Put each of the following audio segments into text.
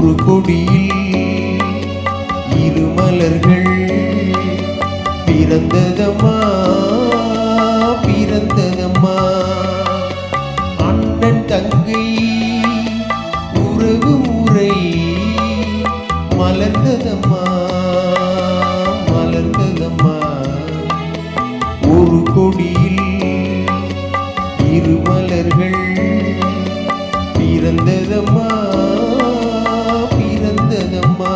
ஒரு கொடியில் இரு மலர்கள் பிறந்ததம்மா பிறந்ததம்மா. அண்ணன் தங்கை உறவு முறை மலர்ந்ததம்மா மலர்ந்ததம்மா. ஒரு கொடியில் இரு மலர்கள் பிறந்ததம்மா பிறந்ததம்மா.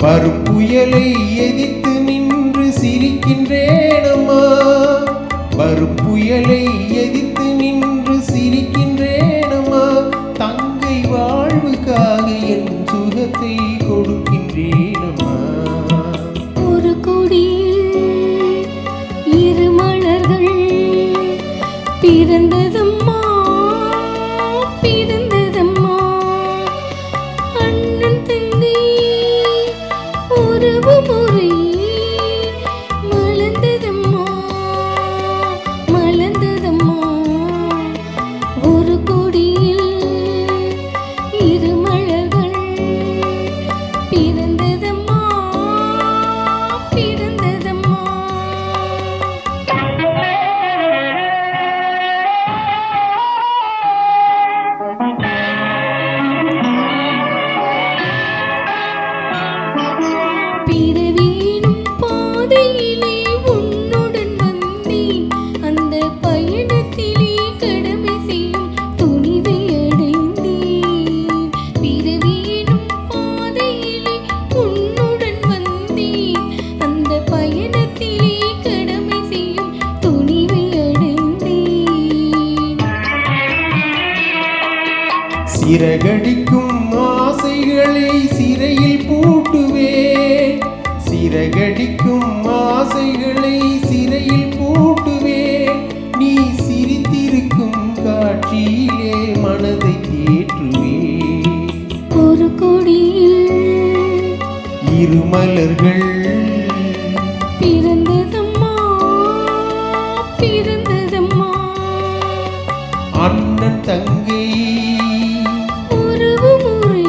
வரும் புயலை எதிர்த்து நின்று சிரிக்கின்றேனம்மா. வரும் புயலை எதிர்த்து நின்று சிரிக்கின்றேனம்மா. தங்கை வாழ்வுக்காக என் சுகத்தை கொடுக்கின்றேனம்மா. ஒரு கொடியில் இரு மலர்கள் பிறந்ததம்மா பிறந்ததம்மா. அண்ணன் தங்கை உறவு முறை மலர்ந்ததம்மா மலர்ந்ததம்மா. ஒரு கொடியில் இரு மலர்கள் பிறந்ததம்மா பிறந்ததம்மா. பிறவியினும் பாதையிலே உன்னுடன் வந்தேன். அந்த பயணத்திலே கடமை செய்யும் துணிவை அடைந்தேன். பிறவியினும் பாதையிலே உன்னுடன் வந்தேன். அந்த பயணத்திலே கடமை செய்யும் துணிவை அடைந்தேன். சிறகடிக்கும் ஆசைகளை சிறையில் பூட்டுவேன். சிறகடிக்கும் ஆசைகளை சிறையில் பூட்டுவேன். நீ சிரித்திருக்கும் காட்சியிலே மனதை தேற்றுவேன். ஒரு கொடியில் இரு மலர்கள் பிறந்ததம்மா பிறந்ததம்மா. அண்ணன் தங்கை உறவு முறை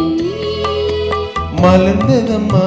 மலர்ந்ததம்மா